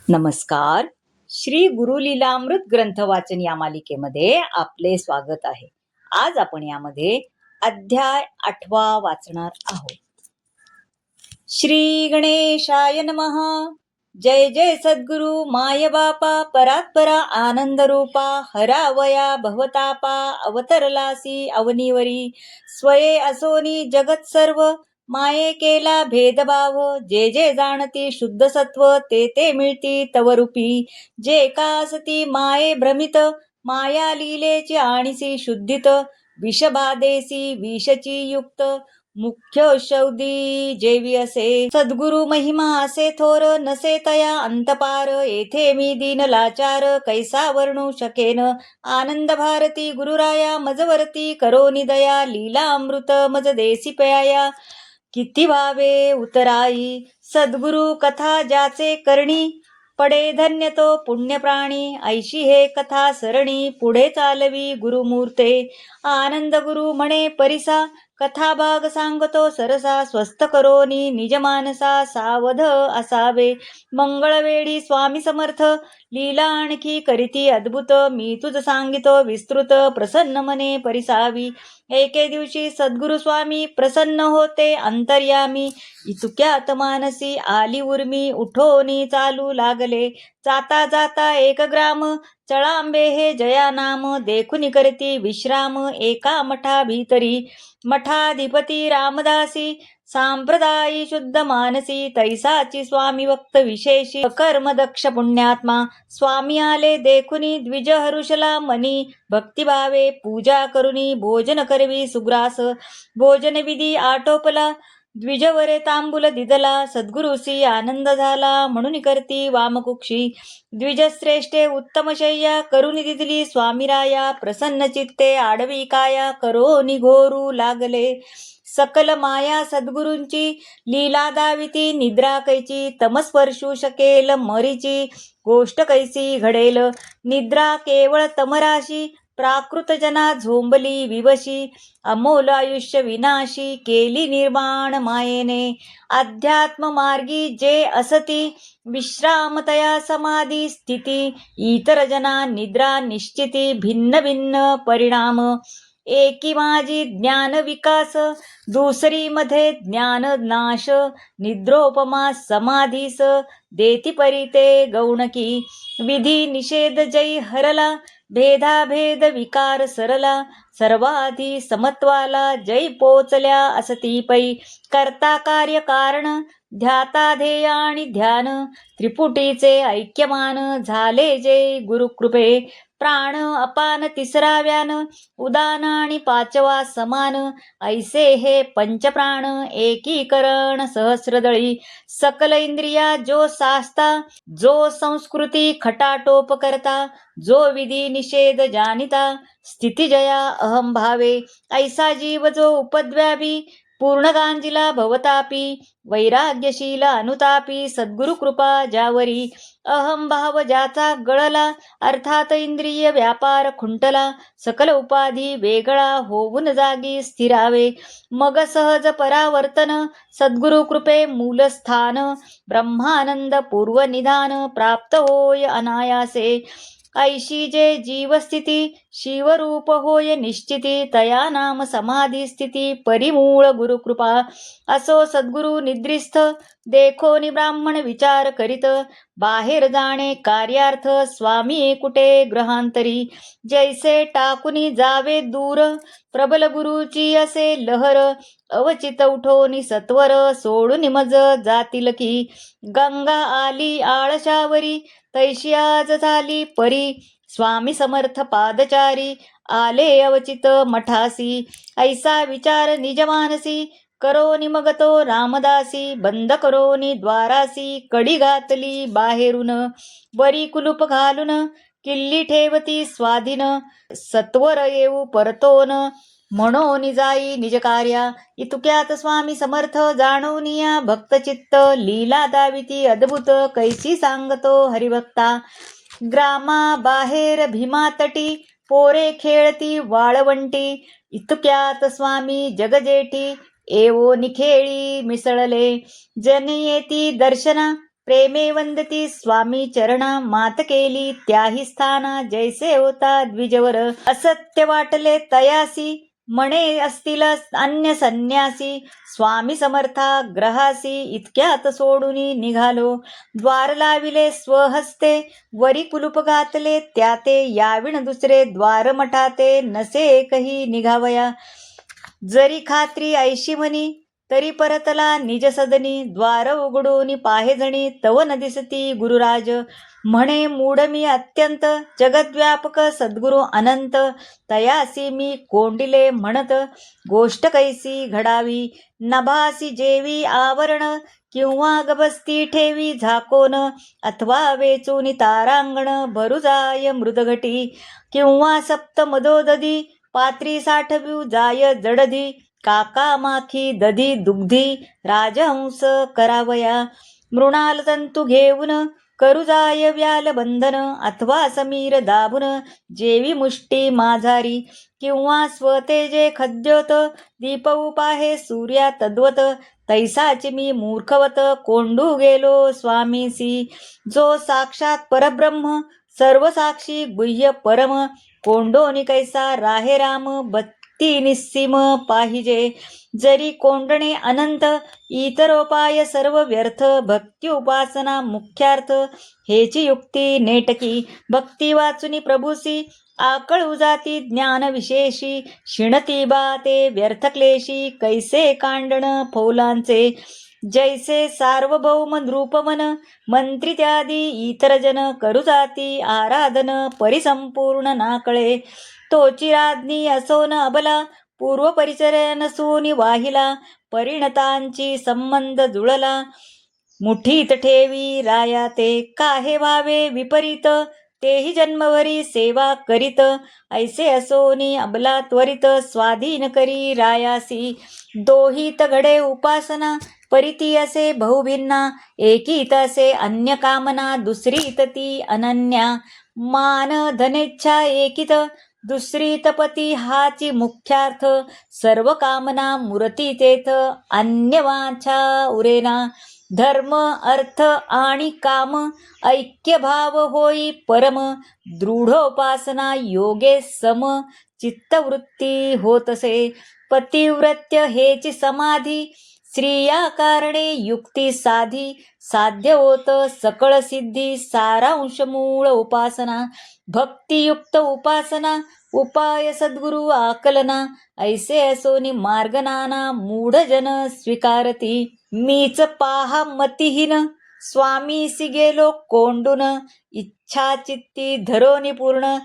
नमस्कार. श्री गुरु लीलामृत ग्रंथ वाचन या मालिकेमध्ये आपले स्वागत आहे. आज आपण यामध्ये अध्याय 8वा वाचणार आहोत. श्री गणेशाय नमः. जय जय सद्गुरु माय बापा परात्परा आनंद रूपा हरावया भवतापा अवतरलासी अवनीवरी स्वये असोनी जगत सर्व माये केला भेदभाव जे जे जाणती शुद्ध सत्व ते ते मिळती तव रूपी जे का असती माये भ्रमित माया लीलेची आणीसी शुद्धित विषबाधेसी विषची युक्त मुख्य औषधी जेवी असे सद्गुरु महिमा असे थोर नसे तया अंतपार येथे मी दीन लाचार कैसा वर्णू शकेन आनंद भारती गुरुराया मजवरती करोनी दया लीला अमृत मज देसी प्याया किती भावे उतराई सद्गुरु कथा ज्याचे करणी पडे धन्य तो पुण्य प्राणी ऐशी हे कथा सरणी पुढे चालवी गुरुमूर्ते आनंद गुरु म्हणे परिसा कथा भाग सांगतो सरसा स्वस्थ करोनी निज मानसा सावध असावे मंगळवेळी स्वामी समर्थ लीला आणखी करीती अद्भुत मी तुझ सांगितो विस्तृत प्रसन्न मने परिसावी एके दिवशी सद्गुरु स्वामी प्रसन्न होते अंतर्यामी इतुक्यात मानसी आली उर्मी उठोनी चालू लागले जाता जाता एक ग्राम चळांबे हे जया नाम देखुनी करती विश्राम एका मठा भीतरी मठाधिपती रामदासी सांप्रदायी शुद्ध मानसी तैसाची स्वामी वक्त विशेषी कर्म दक्ष पुण्यात्मा स्वामी आले देखुनी द्विज हरुषला मनी भक्तिभावे पूजा करुनी भोजन करवी सुग्रास भोजन विधी आटोपला द्विजवरे तांबूल दिदला सद्गुरुसी आनंद झाला म्हणून करती वामकुक्षी द्विजश्रेष्ठे उत्तम शय्या करुणी दिदली स्वामीराया प्रसन्न चित्ते आडवी काया करोनी घोरू लागले सकल माया सद्गुरूंची लीला दाविती निद्रा कैची तमस्पर्शू शकेल मरीची गोष्ट कैसी घडेल निद्रा केवळ तमराशी प्राकृत जना झोंबली विवशी अमोल आयुष्य विनाशी केली निर्माण मायेने अध्यात्म मार्गी जे असती विश्रामतया समाधी स्थिती इतर जना निद्रा निश्चिती भिन्न भिन्न परिणाम एकी माझी ज्ञान विकास दुसरी मध्ये ज्ञान नाश निद्रोपमा समाधीस देती परिते गौणकी विधी निषेध जै हरला भेदाभेद विकार सरला सर्वाधी समत्वाला जै पोचल्या असती पै करता कार्य कारण ध्याता ध्येय आणि ध्यान त्रिपुटीचे ऐक्यमान झाले जे गुरुकृपे प्राण अपान तिसरा व्यान उदान आणि पाचवा समान ऐसे हे पंचप्राण एकीकरण सहस्रदळी सकल इंद्रिया जो सास्ता जो संस्कृती खटाटोप करता जो विधी निषेध जानिता स्थिती जया अहम भावे ऐसा जीव जो उपद्व्यापी पूर्ण गांजिला भवतापी वैराग्यशील अनुतापी सद्गुरु कृपा ज्यावरी अहम भाव ज्याचा गळला अर्थात इंद्रिय व्यापार खुंटला सकल उपाधी वेगळा होऊन जागी स्थिरावे मग सहज परावर्तन सद्गुरु कृपे मूलस्थान ब्रह्मानंद पूर्व निधान प्राप्त होय अनायासे ऐशी जे जीवस्थिती शिवरूप होय निश्चिती तया नाम समाधी स्थिती परिमूळ गुरुकृपा असो सद्गुरु निद्रिस्थ देखोनी ब्राह्मण विचार करीत बाहेर जाणे कार्यार्थ स्वामी कुटे ग्रहांतरी जैसे टाकुनी जावे दूर प्रबल गुरुची असे लहर अवचित उठोनी सत्वर सोडून मज जातील की गंगा आली आळशावरी तैशी आज झाली परी स्वामी समर्थ पादचारी आले अवचित मठासी ऐसा विचार निजमानसी करोनी मग तो रामदासी बंद करोनी द्वारासी कडी घातली बाहेरून वरी कुलूप घालून किल्ली ठेवती स्वाधीन सत्वर येऊ परतोन म्हणून जाई निज कार्या इतुक्यात स्वामी समर्थ जाणवनिया भक्तचित्त लीला दाविती अद्भुत कैसी सांगतो हरिभक्ता ग्रामा बाहेर भीमातटी पोरे खेळती वाळवंटी इतुक्यात स्वामी जगजेठी एवो निखेळी मिसळले जन येती दर्शना प्रेमे वंदती स्वामी चरणा, मात केली त्याही स्थाना, जैसे होता द्विजवर. असत्य वाटले तयासी, म्हणे असतील अन्य संन्यासी, स्वामी समर्था ग्रहासी, इतक्यात सोडून निघालो. द्वार लाविले स्वहस्ते, वरी कुलूप घातले त्याते, याविण दुसरे द्वार मठाते, नसे एकही निघावया. जरी खात्री ऐशी म्हणी, तरी परतला निज सदनी, द्वार उघडून पाहे जणी, तव न दिसती गुरुराज. म्हणे मूढ मी अत्यंत, जगद्व्यापक सद्गुरु अनंत, तयासी मी कोंडिले म्हणत, गोष्ट कैसी घडावी. नभासी जेवी आवरण, किंवा गबस्ती ठेवी झाकोन, अथवा वेचून तारांगण, भरू जाय मृदघटी, किंवा सप्त मदोदधी, पात्री साठवू जाय जडधी, काका माखी दधी दुग्धी, राजहंस करावया. मृणाल तंतू घेऊन, करू जाय व्याल बंधन, अथवा समीर दाबून, जेवी मुष्टी माझारी, किंवा स्वतेजे खद्योत, दीपवू पाहे सूर्या तद्वत, तैसाची मी मूर्खवत, कोंडू गेलो स्वामीसी. जो साक्षात परब्रह्म, सर्व साक्षी गुह्य परम, कोंडोनी कैसा राहे राम, भक्ती निस्सीम पाहिजे. जरी कोंडणे अनंत, इतरोपाय सर्व व्यर्थ, भक्ती उपासना मुख्यार्थ, हेची युक्ती नेटकी. भक्ती वाचुनी प्रभूसी, आकळू जाती ज्ञान विशेषी, शिणती बा ते व्यर्थ क्लेशी, कैसे कांडण फौलांचे. जैसे सार्वभौम नृपमन, मंत्री त्यादी इतर जन, करू जाती आराधन, परिसंपूर्ण नाकळे. तोची राज्ञी असोन अबला, पूर्व परिचय नसून वाहिला, परिणतांची संबंध जुळला, मुठीत ठेवी राया ते. काहे व्हावे विपरीत, तेही जन्मभरी सेवा करीत, ऐसे असोनी अबला त्वरित, स्वाधीन करी रायासी. दोहीत घडे उपासना, परिती असे बहुभिन्ना, एकीत असे अन्य कामना, दुसरीत ती अनन्या. मान धनेच्छा एकीत, दुसरीत पती हाची मुख्यार्थ, सर्व कामना मूर्ती तेथ, अन्य वांछा उरेना. धर्म अर्थ आणि काम, ऐक्य भाव होई परम, दृढोपासना योगे सम, चित्तवृत्ती होतसे. पतिव्रत्य हेची समाधी, स्त्रिया कारणे युक्ती साधी, साध्य होत सकळ सिद्धी, सारांश मूळ उपासना. भक्तियुक्त उपासना, उपाय सद्गुरु आकलना, ऐसे असोनी मार्ग नाना, मूढ जन स्वीकारती. मीच पाहा मतिहीन, स्वामीसी गेलो कोंडून, इच्छा चित्ती धरोनी पूर्ण,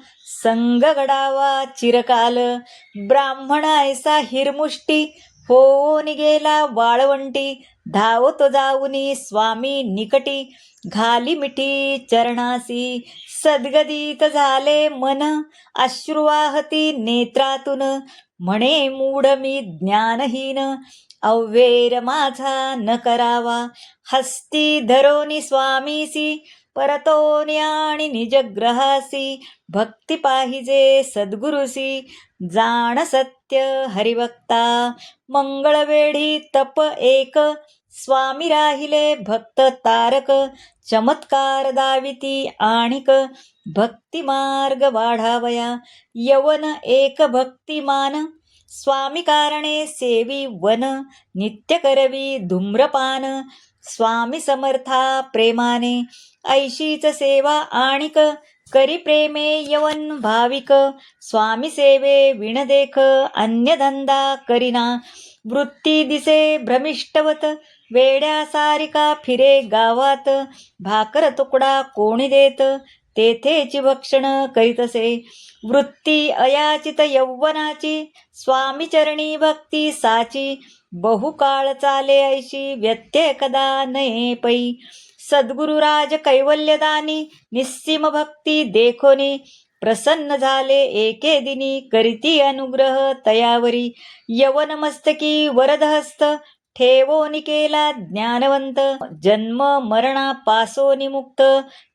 संग घडावा चिरकाल. ब्राह्मण ऐसा हिरमुष्टी, होऊन गेला वाळवंटी, धावतो जाऊनी स्वामी निकटी, घाली मिठी चरणासी. सद्गदित झाले मन, अश्रुवाहती नेत्रातून, म्हणे मूढ मी ज्ञानहीन, अव्येर माझा न करावा. हस्ती धरोनी स्वामीसी, परतोनी आणि निजग्रहासी, भक्ती पाहिजे सद्गुरुसी, जाण सत्य हरिभक्ता. मंगळवेढी तप एक, स्वामी राहिले भक्त तारक, चमत्कार दाविती आणिक, भक्ती मार्ग वाढावया. यवन एक भक्तिमान, स्वामी कारणे सेवी वन, नित्य करवी धूम्रपान, स्वामी समर्था प्रेमाने, ऐशीच सेवा आणिक, करी प्रेमे यवन भाविक, स्वामी सेवे विण देख, अन्य धंदा करीना. वृत्ती दिसे भ्रमिष्टवत, वेड्या सारिका फिरे गावात, भाकर तुकडा कोणी देत, तेथेची भक्षण करीतसे. वृत्ती अयाचित यौवनाची, स्वामी चरणी भक्ती साची, बहुकाळ चाले ऐशी, व्यत्यय कदा नये पै. सद्गुरुराज कैवल्यदानी, निस्सीम भक्ती देखोनी, प्रसन्न झाले एके दिनी, करीती अनुग्रह तयावरी. यवन मस्तकी वरदहस्त, ठेवोनी केला ज्ञानवंत, जन्म मरणा पासोनी मुक्त,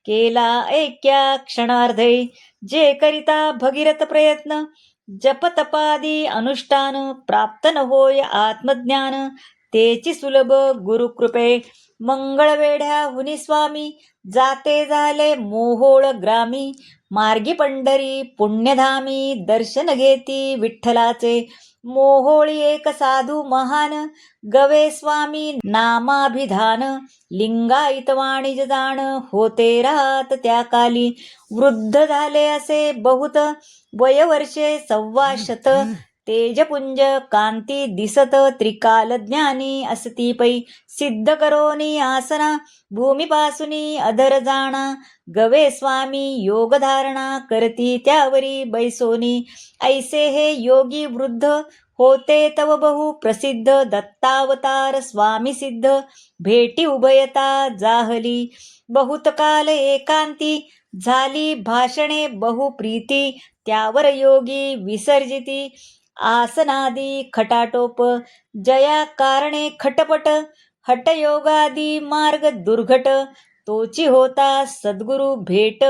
केला ऐक्या क्षणार्धे. जे करिता भगीरथ प्रयत्न, जप तपादी अनुष्ठान, प्राप्त न होय आत्मज्ञान, तेची सुलभ गुरुकृपे. मंगळवेढ्या हुनी स्वामी जाते झाले मोहोळ ग्रामी. मार्गी पंढरी पुण्यधामी दर्शन घेती विठ्ठलाचे. मोहोळी एक साधू महान गवे स्वामी नामाभिधान. लिंगायत वाणिज जाण होते राहत त्या काली. वृद्ध झाले असे बहुत वयवर्षे 125 तेजपुंज कांती दिसत त्रिकाल ज्ञानी असती पै. सिद्ध करोनी आसना भूमीपासुनी अधर जाणा. गवे स्वामी योगधारणा करती त्यावरी बैसोनी. ऐसे हे योगी वृद्ध होते तव बहु प्रसिद्ध. दत्तावतार स्वामी सिद्ध भेटी उभयता जाहली. बहुत काल एकांती झाली भाषणे बहु प्रीती. त्यावर योगी विसर्जिती आसनादी खटाटोप. जया कारणे खटपट हटयोगादी मार्ग दुर्घट. तोची होता सद्गुरु भेट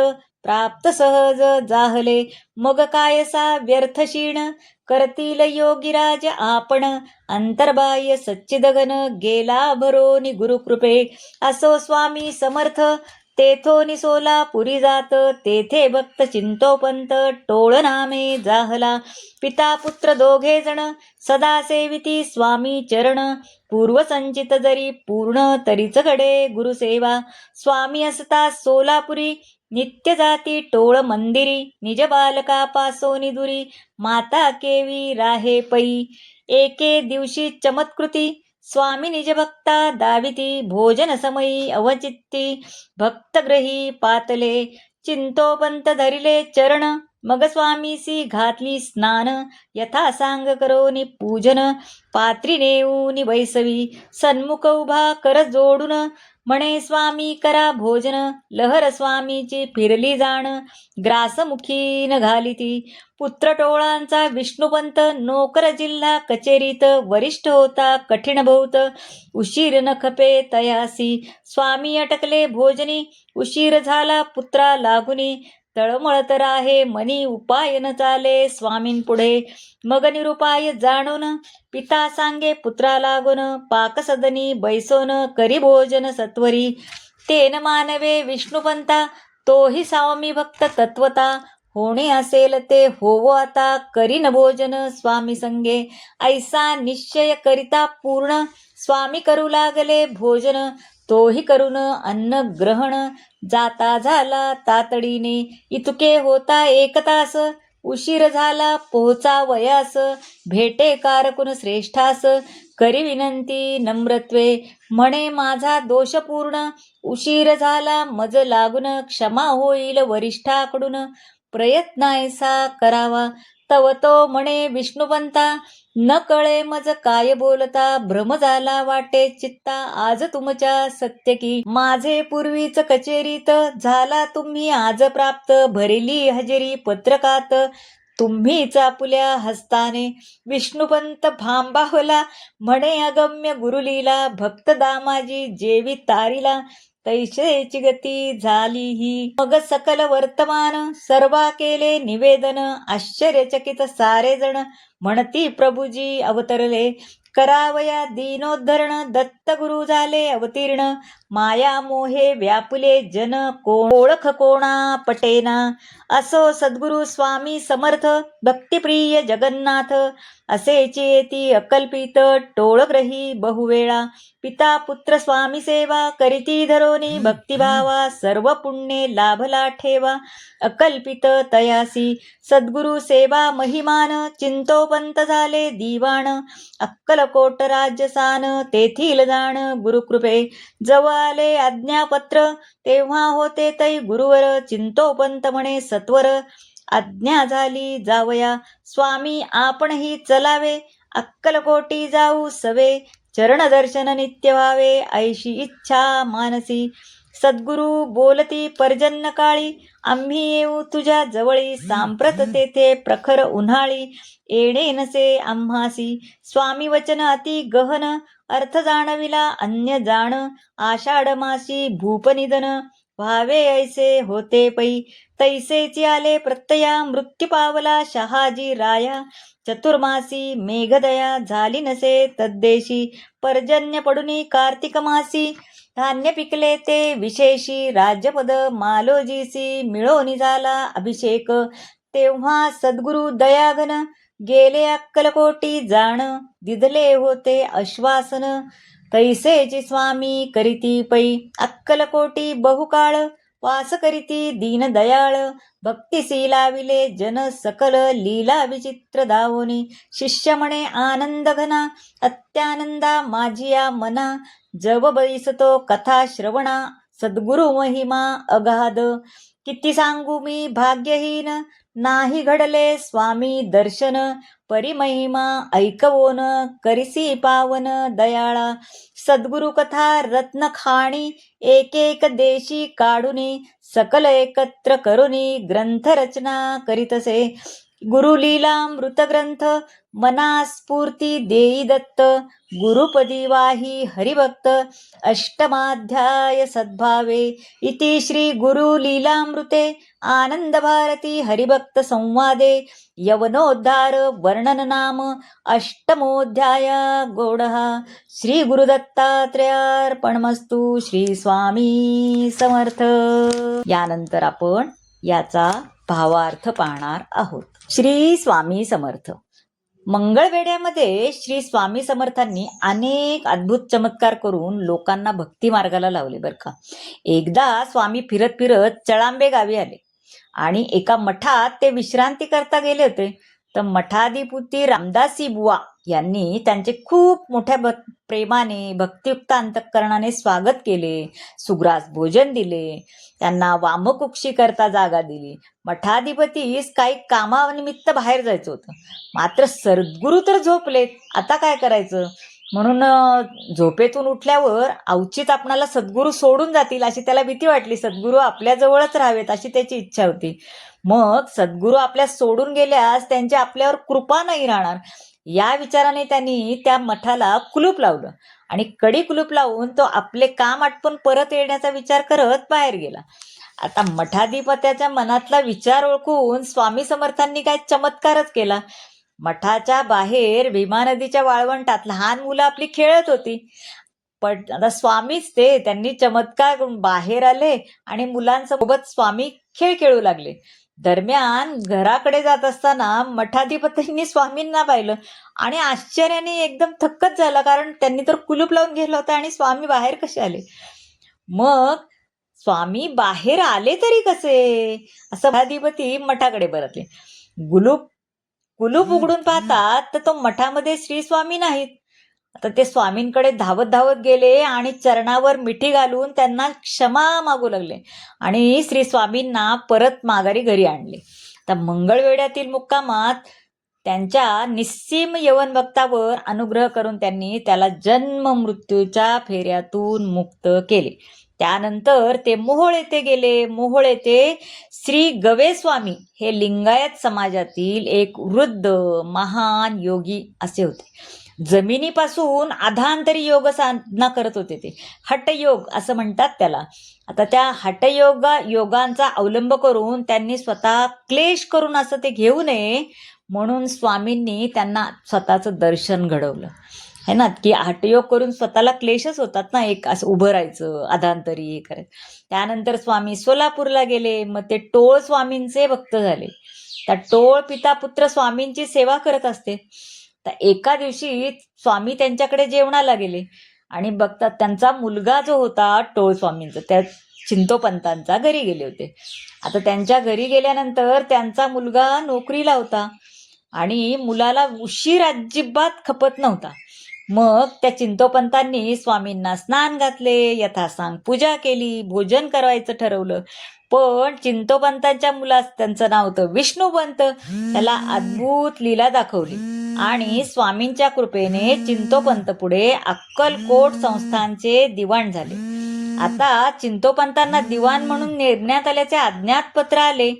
प्राप्त सहज जाहले. मग कायसा व्यर्थ क्षीण करतील योगीराज आपण. अंतर्बाह्य सच्चिदघन गेला भरोनी गुरुकृपे. असो स्वामी समर्थ तेथोनी सोलापुरी जात. तेथे भक्त चिंतोपंत टोळ नामे जाहला. पिता पुत्र दोघे जण सदा सेविती स्वामी चरण. पूर्वसंचित जरी पूर्ण तरीच घडे गुरुसेवा. स्वामी असता सोलापुरी नित्य जाती टोळ मंदिरी. निज बालका पासोनी दुरी माता केवी राहे पै. एके दिवशी चमत्कृती स्वामी निज भक्ता दाविती. भोजन समयी अवचित्ती भक्तग्रही पातले. चिंतोपंत धरिले चरण मग स्वामीसी घातली स्नान. यथा सांग करोनी पूजन पात्री नेऊनी बैसवी. सन्मुख उभा कर जोडून म्हणे स्वामी करा भोजन. लहर स्वामीची फिरली जाण ग्रासमुखी न घालिती. पुत्र टोळांचा विष्णुपंत नोकर जिल्हा कचेरीत. वरिष्ठ होता कठीण बहुत उशीर न खपे तयासी. स्वामी अटकले भोजनी उशीर झाला पुत्रा लागुनी. तळमळत राहे मनी उपाय न चाले स्वामींपुढे. मग निरुपाय जाणून पिता सांगे पुत्रा लागून. पाकसदनी बैसोन करी भोजन सत्वरी. तेन मानवे विष्णुपंता तोही स्वामी भक्त तत्वता. होणे असेल ते होवो आता करीन भोजन स्वामी संगे. ऐसा निश्चय करिता पूर्ण स्वामी करू लागले भोजन. तोही करून अन्न ग्रहण जाता झाला तातडीने. इतके होता 1 तास उशीर झाला पोहोचा वयास. भेटे कारकुन श्रेष्ठास करी विनंती नम्रत्वे. म्हणे माझा दोष पूर्ण उशीर झाला मज लागून. क्षमा होईल वरिष्ठाकडून प्रयत्नायसा करावा. तव तो म्हणे विष्णुपंता न कळे मज काय बोलता. भ्रम झाला वाटे चित्ता आज तुमच्या सत्य की. माझे पूर्वीच कचेरीत झाला तुम्ही आज प्राप्त. भरिली हजेरी पत्रकात तुम्हीच आपुल्या हस्ताने. विष्णुपंत भांबावला म्हणे अगम्य गुरुलीला. भक्त दामाजी जेवी तारिला तैसेची गती झाली ही. मग सकल वर्तमान सर्वा केले निवेदन. आश्चर्यचकित सारे जण म्हणती प्रभुजी अवतरले. करावया दीनोद्धरण दत्त गुरु झाले अवतीर्ण. माया मोहे व्यापुले जन ओळख कोणा पटेना. असो सद्गुरु स्वामी समर्थ भक्तिप्रिय जगन्नाथ. असेची येती अकल्पित टोळग्रही बहुवेळा. पिता पुत्र स्वामी सेवा करीती धरोनी भक्तिभावा. सर्व पुण्ये लाभला ठेवा अकल्पित तयासी. सद्गुरु सेवा महिमान चिंतोपंत झाले दिवाण. अक्कलकोट राज्यसान तेथील जाण गुरुकृपे. जवळ आले आज्ञापत्र तेव्हा होते तै गुरुवर. चिंतोपंत म्हणे सत्वर आज्ञा झाली जावया. स्वामी आपणही चलावे अक्कलकोटी जाऊ सवे. चरण दर्शन नित्य व्हावे ऐशी इच्छा मानसी. सद्गुरु बोलती पर्जन्य काळी आम्ही येऊ तुझ्या जवळी. सांप्रत तेथे प्रखर उन्हाळी येणे नसे आम्हासी. स्वामी वचन अति गहन अर्थ जाणविला अन्य जाण. आषाढ मासी भूपनिधन व्हावे ऐसे होते पै. तैसेची आले प्रत्यया मृत्यू पावला शहाजी राया. चतुर्मासी मेघदया झाली नसे तद्देशी. पर्जन्य पडुनी कार्तिक मासी. धान्य पिकले ते विशेषी. राज्यपद मालोजीसी मिळोनी झाला अभिषेक. तेव्हा सद्गुरु दयाघन गेले अक्कलकोटी जाण. दिधले होते आश्वासन तैसेची स्वामी करीती पै. अक्कलकोटी बहुकाळ वास करीती दीनदयाळ. भक्तिसी लाविले जन सकल लीला विचित्र दावोनी. शिष्य म्हणे आनंद घना अत्यानंदा माझिया मना. जव बैसतो कथा श्रवणा सद्गुरु महिमा अगाध. किती सांगू मी भाग्यहीन नाही घडले स्वामी दर्शन. परिमहिमा ऐकवोन करिसी पावन दयाळा. सद्गुरु कथा रत्न खाणी एक एक देशी काढुनी. सकल एकत्र करुनी ग्रंथ रचना करीतसे. गुरुलीलामृत ग्रंथ मनास स्फूर्ती देई दत्त. गुरुपदी वाही हरिभक्त अष्टमाध्याय सद्भावे. इति श्री गुरुलीलामृते आनंद भारती हरिभक्त संवादे यवनोद्धार वर्णन नाम अष्टमोध्याय गौडः. श्री गुरुदत्तात्रेयार्पणमस्तु. श्री स्वामी समर्थ. यानंतर आपण याचा भावार्थ पाहणार आहोत. श्री स्वामी समर्थ. मंगळवेढ्यामध्ये श्री स्वामी समर्थांनी अनेक अद्भुत चमत्कार करून लोकांना भक्ती मार्गाला लावले बरं का. एकदा स्वामी फिरत फिरत चळांबे गावी आले आणि एका मठात ते विश्रांती करता गेले होते. तर मठाधिपती रामदासी बुवा यांनी त्यांचे खूप मोठ्या प्रेमाने भक्तियुक्त अंतःकरणाने स्वागत केले. सुग्रास भोजन दिले. त्यांना वामकुक्षी करता जागा दिली. मठाधिपतीस काही कामानिमित्त बाहेर जायचं होतं. मात्र सद्गुरु तर झोपलेत. आता काय करायचं म्हणून झोपेतून उठल्यावर अवचित आपणाला सद्गुरु सोडून जातील अशी त्याला भीती वाटली. सद्गुरु आपल्या जवळच राहावेत अशी त्याची इच्छा होती. मग सद्गुरु आपल्या सोडून गेल्यास त्यांची आपल्यावर कृपा नाही राहणार या विचाराने त्यांनी त्या मठाला कुलूप लावलं आणि कडी कुलूप लावून तो आपले काम आटपून परत येण्याचा विचार करत बाहेर गेला. आता मठाधिपत्याच्या मनातला विचार ओळखून स्वामी समर्थांनी काय चमत्कारच केला. मठाच्या बाहेर भीमा नदीच्या वाळवंटात लहान मुलं आपली खेळत होती. पण आता स्वामीच ते त्यांनी चमत्कार करून बाहेर आले आणि मुलांसोबत स्वामी खेळ खेळू लागले. दरम्यान घराकडे जात असताना मठाधिपतींनी स्वामींना पाहिलं आणि आश्चर्याने एकदम थक्कच झाला, कारण त्यांनी तर कुलूप लावून घेतला होता आणि स्वामी बाहेर कसे आले. मग स्वामी बाहेर आले तरी कसे असं मठाधिपती मठाकडे परतले. कुलूप उघडून पाहतात तर तो मठामध्ये श्री स्वामी नाहीत. आता ते स्वामींकडे धावत धावत गेले आणि चरणावर मिठी घालून त्यांना क्षमा मागू लागले आणि श्री स्वामींना परत माघारी घरी आणले. तर मंगळवेढ्यातील मुक्कामात त्यांच्या निस्सीम यवन भक्तावर अनुग्रह करून त्यांनी त्याला जन्म मृत्यूच्या फेऱ्यातून मुक्त केले. त्यानंतर ते मोहोळ येथे गेले. मोहोळ येथे श्री गवे स्वामी हे लिंगायत समाजातील एक वृद्ध महान योगी असे होते. जमिनीपासून अधांतरी योग साधना करत होते. ते हठयोग असं म्हणतात त्याला. आता त्या योगांचा अवलंब करून त्यांनी स्वतः क्लेश करून असं ते घेऊ नये म्हणून स्वामींनी त्यांना स्वतःचं दर्शन घडवलं है ना, की हठयोग करून स्वतःला क्लेशच होतात ना, एक असं उभं राहायचं अधांतरी हे करायचं. त्यानंतर स्वामी सोलापूरला गेले. मग ते टोळ स्वामींचे भक्त झाले. त्या टोळ पिता पुत्र स्वामींची सेवा करत असते. तर एका दिवशी स्वामी त्यांच्याकडे जेवणाला गेले आणि बघतात त्यांचा मुलगा जो होता टोळ स्वामींचा त्या चिंतोपंतांचा घरी गेले होते. आता त्यांच्या घरी गेल्यानंतर त्यांचा मुलगा नोकरीला होता आणि मुलाला उशीर अजिबात खपत नव्हता. मग त्या चिंतोपंतांनी स्वामींना स्नान घातले, यथासांग पूजा केली, भोजन करायचं ठरवलं. पण चिंतोपंतांच्या मुलास त्यांचं नाव होतं विष्णुपंत. त्याला अद्भुत लीला दाखवली आणि स्वामींच्या कृपेने चिंतोपंत पुढे अक्कलकोट संस्थानचे दिवाण झाले. आता चिंतोपंतांना दिवाण म्हणून नेमण्यात आल्याचे अज्ञात पत्र आले.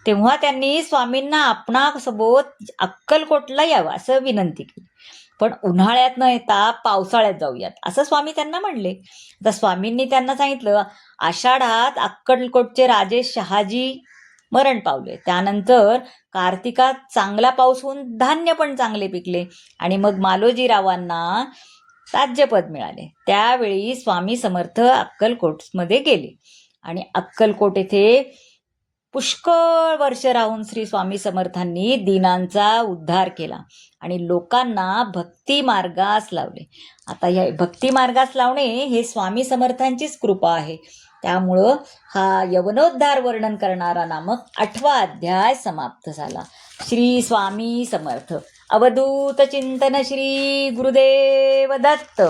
तेव्हा त्यांनी स्वामींना आपणासोबत अक्कलकोटला यावं असं विनंती केली. पण उन्हाळ्यात न येता पावसाळ्यात जाऊयात असं स्वामी त्यांना म्हणले. आता स्वामींनी त्यांना सांगितलं, आषाढात अक्कलकोटचे राजे शहाजी मरण पावले. त्यानंतर कार्तिकात चांगला पाऊस होऊन धान्य पण चांगले पिकले आणि मग मालोजीरावांना राज्यपद मिळाले. त्यावेळी स्वामी समर्थ अक्कलकोटमध्ये गेले आणि अक्कलकोट येथे पुष्कळ वर्ष राहून श्री स्वामी समर्थांनी दीनांचा उद्धार केला आणि लोकांना भक्ती मार्गास लावले. आता या भक्ती मार्गास लावणे हे स्वामी समर्थांचीच कृपा आहे. त्यामुळं हा यवनोद्धार वर्णन करणारा नामक 8वा अध्याय समाप्त झाला. श्री स्वामी समर्थ. अवधूत चिंतन श्री गुरुदेव दत्त.